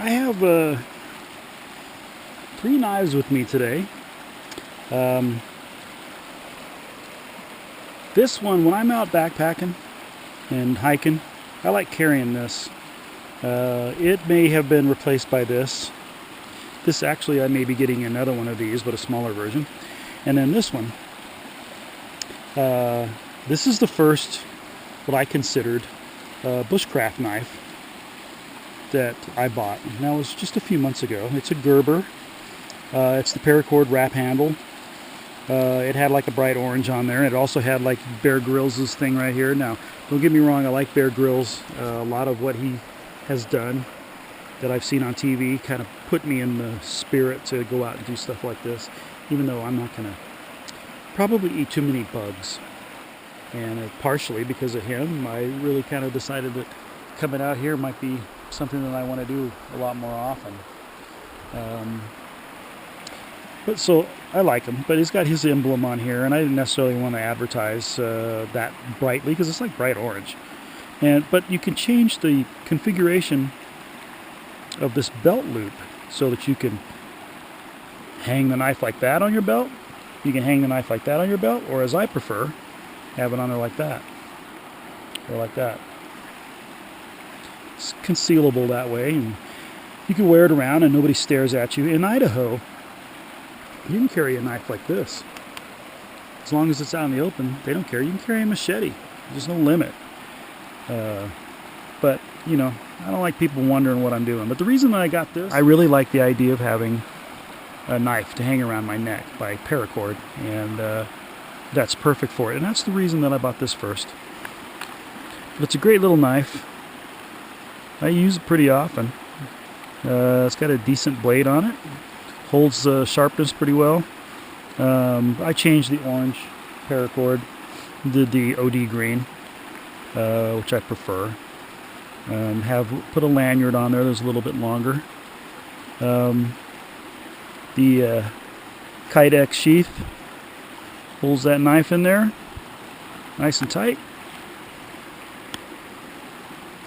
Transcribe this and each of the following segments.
I have 3 knives with me today. Um, this one, when I'm out backpacking and hiking, I like carrying this. It may have been replaced by this. This actually, I may be getting another one of these, but a smaller version. And then this one. This is the first, what I considered, Bushcraft knife that I bought. And that was just a few months ago. It's a Gerber. It's the paracord wrap handle. It had like a bright orange on there. It also had like Bear Grylls' thing right here. Now, don't get me wrong, I like Bear Grylls. A lot of what he has done that I've seen on TV kind of put me in the spirit to go out and do stuff like this, even though I'm not going to probably eat too many bugs. And partially because of him, I really kind of decided that coming out here might be something that I want to do a lot more often. But so I like him, but he's got his emblem on here, and I didn't necessarily want to advertise that brightly because it's like bright orange. But you can change the configuration of this belt loop so that you can hang the knife like that on your belt. You can hang the knife like that on your belt, or as I prefer, have it on there like that, or like that. It's concealable that way, and you can wear it around and nobody stares at you. In Idaho, you can carry a knife like this. As long as it's out in the open, they don't care. You can carry a machete. There's no limit. But, you know, I don't like people wondering what I'm doing. But the reason that I got this, I really like the idea of having a knife to hang around my neck by paracord. And that's perfect for it. And that's the reason that I bought this first. But it's a great little knife. I use it pretty often. It's got a decent blade on it. Holds sharpness pretty well. I changed the orange paracord, did the OD green, which I prefer. Have put a lanyard on there that's a little bit longer. The Kydex sheath holds that knife in there, nice and tight.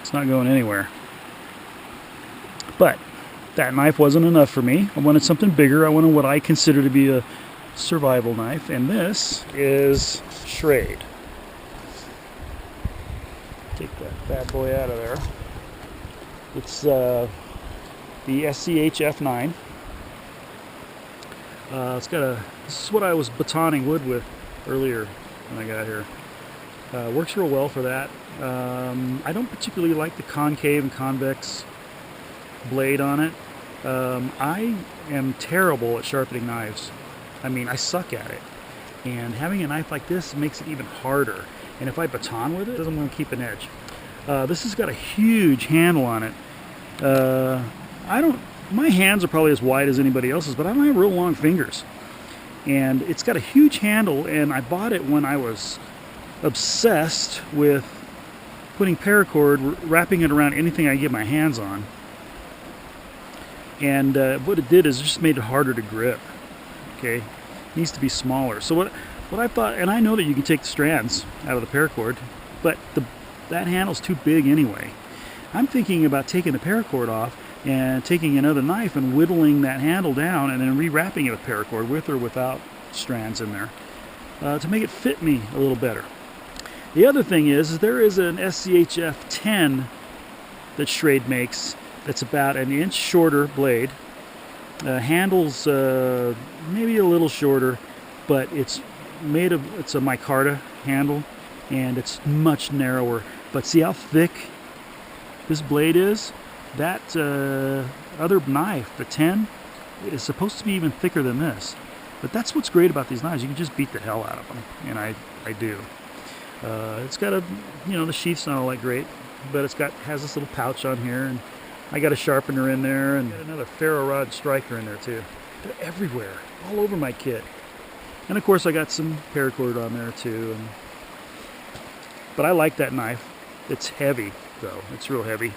It's not going anywhere. But that knife wasn't enough for me. I wanted something bigger. I wanted what I consider to be a survival knife, and this is Schrade. Take that bad boy out of there. It's the SCH F9. It's got a. This is what I was batoning wood with earlier when I got here. Works real well for that. I don't particularly like the concave and convex blade on it. I am terrible at sharpening knives. I mean, I suck at it. And having a knife like this makes it even harder. And if I baton with it, it doesn't want to keep an edge. This has got a huge handle on it. My hands are probably as wide as anybody else's, but I don't have real long fingers. And it's got a huge handle, and I bought it when I was obsessed with putting paracord, wrapping it around anything I get my hands on. And what it did is it just made it harder to grip. Okay, it needs to be smaller. So what I thought, and I know that you can take the strands out of the paracord, but that handle's too big anyway. I'm thinking about taking the paracord off and taking another knife and whittling that handle down and then rewrapping it with paracord, with or without strands in there, to make it fit me a little better. The other thing is there is an SCHF 10 that Schrade makes. That's about an inch shorter blade. Handles maybe a little shorter, but it's a micarta handle, and it's much narrower. But see how thick this blade is? That other knife, the 10, is supposed to be even thicker than this. But that's what's great about these knives. You can just beat the hell out of them, and I do. It's got the sheath's not all that great, but has this little pouch on here, and I got a sharpener in there, and another ferro rod striker in there too. They're everywhere, all over my kit. And of course I got some paracord on there too. But I like that knife. It's heavy though, it's real heavy.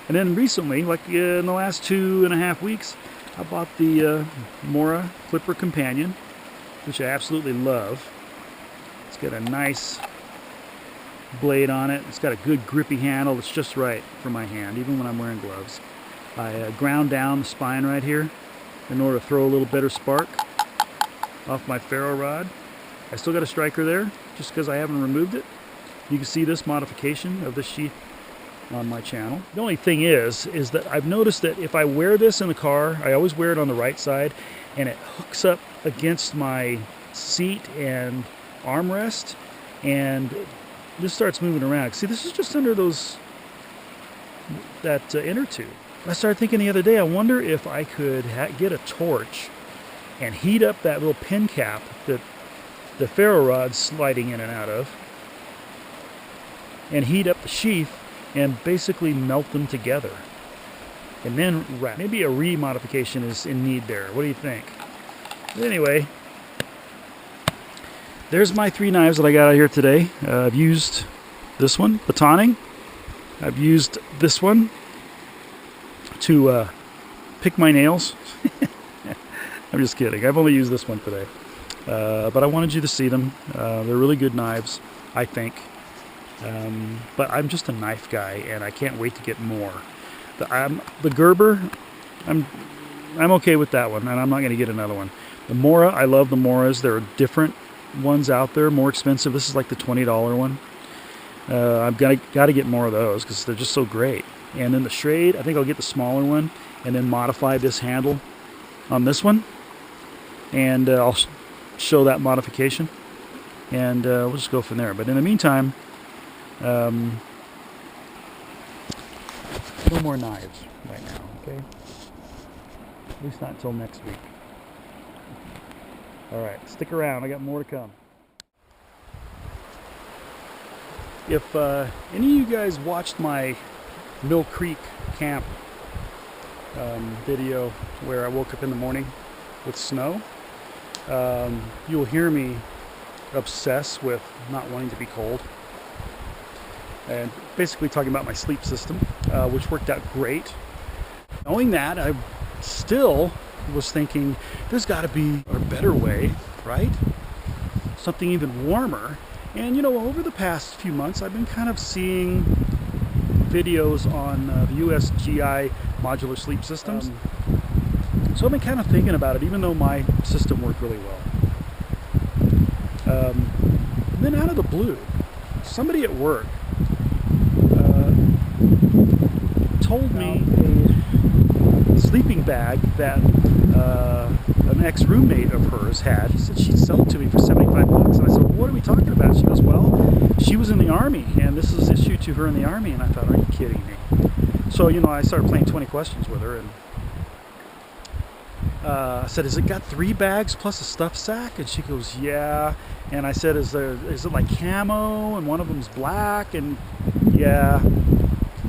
And then recently, like in the last 2.5 weeks, I bought the Mora Clipper Companion, which I absolutely love. It's got a nice blade on it. It's got a good grippy handle that's just right for my hand, even when I'm wearing gloves. I ground down the spine right here in order to throw a little better spark off my ferro rod. I still got a striker there just because I haven't removed it. You can see this modification of the sheath on my channel. The only thing is that I've noticed that if I wear this in the car, I always wear it on the right side, and it hooks up against my seat and armrest, and this starts moving around. See, this is just under that inner tube. I started thinking the other day, I wonder if I could get a torch and heat up that little pin cap that the ferro rod's sliding in and out of, and heat up the sheath and basically melt them together. And then wrap. Maybe a remodification is in need there. What do you think? But anyway, there's my 3 knives that I got out here today. I've used this one, batoning. I've used this one to pick my nails. I'm just kidding. I've only used this one today. But I wanted you to see them. They're really good knives, I think. But I'm just a knife guy, and I can't wait to get more. The Gerber, I'm okay with that one, and I'm not going to get another one. The Mora, I love the Moras. There are different ones out there, more expensive. This is like the $20 one. I've got to get more of those because they're just so great. And then the Schrade, I think I'll get the smaller one and then modify this handle on this one, and I'll show that modification, and we'll just go from there. But in the meantime, no more knives right now, okay? At least not until next week. All right, stick around. I got more to come. If any of you guys watched my Mill Creek camp video where I woke up in the morning with snow, you'll hear me obsess with not wanting to be cold, and basically talking about my sleep system, which worked out great. Knowing that, I still was thinking there's got to be a better way, right? Something even warmer. And you know, over the past few months, I've been kind of seeing videos on the USGI modular sleep systems. So I've been kind of thinking about it, even though my system worked really well. Then out of the blue, somebody at work told me a sleeping bag that an ex-roommate of hers had. She said she'd sell it to me for $75. And I said, well, what are we talking about? She goes, well, she was in the Army, and this is issued to her in the Army. And I thought, are you kidding me? So, you know, I started playing 20 questions with her, and I said, has it got 3 bags plus a stuff sack? And she goes, yeah. And I said, is it like camo, and one of them's black? And yeah,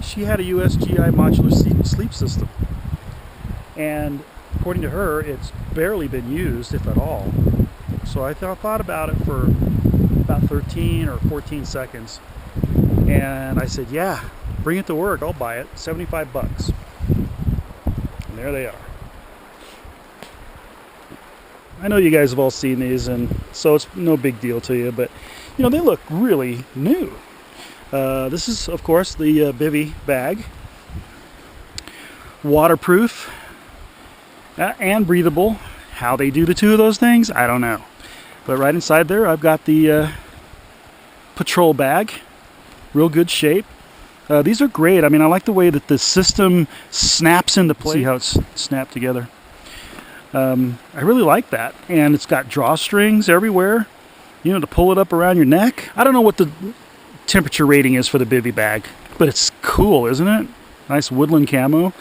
she had a USGI modular sleep system, and according to her, it's barely been used, if at all. So I thought about it for about 13 or 14 seconds, and I said, yeah, bring it to work, I'll buy it, $75. And there they are. I know you guys have all seen these, and so it's no big deal to you, but you know, they look really new. This is, of course, the bivy bag. Waterproof and breathable. How they do the two of those things, I don't know. But right inside there, I've got the patrol bag. Real good shape. These are great. I mean, I like the way that the system snaps into place. See how it's snapped together. I really like that. And it's got drawstrings everywhere, you know, to pull it up around your neck. I don't know what the temperature rating is for the bivy bag, but it's cool, isn't it? Nice woodland camo.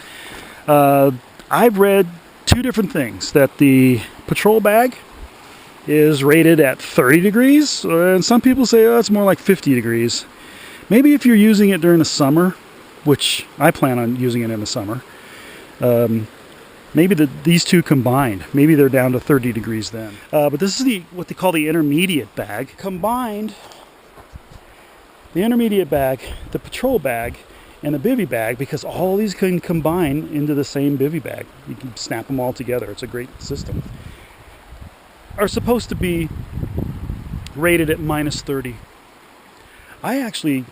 I've read 2 different things, that the patrol bag is rated at 30 degrees, and some people say, oh, it's more like 50 degrees. Maybe if you're using it during the summer, which I plan on using it in the summer, maybe these two combined, maybe they're down to 30 degrees then. But this is what they call the intermediate bag. Combined, the intermediate bag, the patrol bag, and the bivy bag, because all these can combine into the same bivy bag. You can snap them all together. It's a great system. Are supposed to be rated at -30. I actually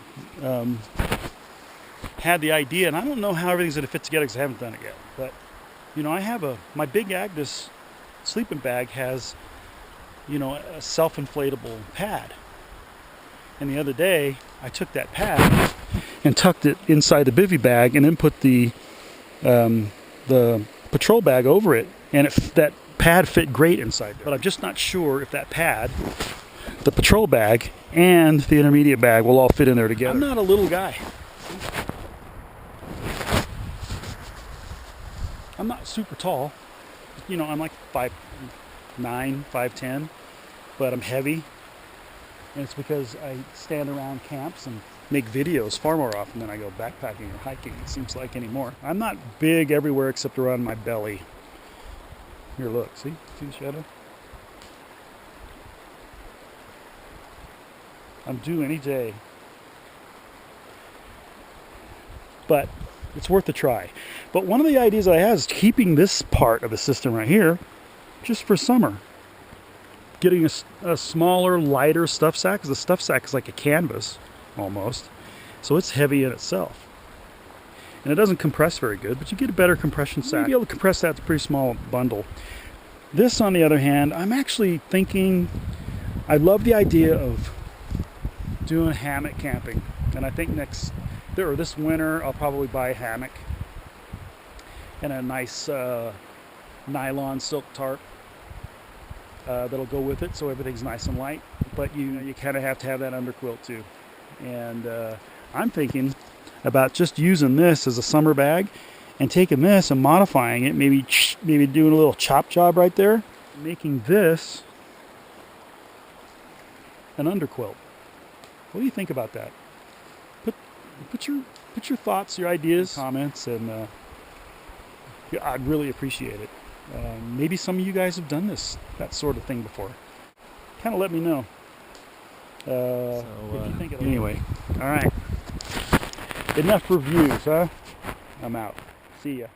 had the idea, and I don't know how everything's going to fit together because I haven't done it yet. But you know, I have my big Agnes sleeping bag has, you know, a self-inflatable pad. And the other day, I took that pad and tucked it inside the bivy bag, and then put the patrol bag over it, and that pad fit great inside there. But I'm just not sure if that pad, the patrol bag, and the intermediate bag will all fit in there together. I'm not a little guy. I'm not super tall. You know, I'm like 5'9", 5'10", but I'm heavy. And it's because I stand around camps and make videos far more often than I go backpacking or hiking, it seems like, anymore. I'm not big everywhere except around my belly. Here, look, see the shadow? I'm due any day. But it's worth a try. But one of the ideas I have is keeping this part of the system right here just for summer. Getting a smaller, lighter stuff sack, because the stuff sack is like a canvas almost. So it's heavy in itself. And it doesn't compress very good, but you get a better compression sack. You'll be able to compress that to a pretty small bundle. This, on the other hand, I'm actually thinking, I love the idea of doing hammock camping. And I think this winter, I'll probably buy a hammock and a nice nylon silk tarp that'll go with it, so everything's nice and light. But you kind of have to have that underquilt too. And I'm thinking about just using this as a summer bag and taking this and modifying it, maybe doing a little chop job right there, making this an underquilt. What do you think about that? Put your thoughts, your ideas, comments, and I'd really appreciate it. Maybe some of you guys have done that sort of thing before. Kind of let me know. What do you think of it? Anyway, all right. Enough reviews, huh? I'm out. See ya.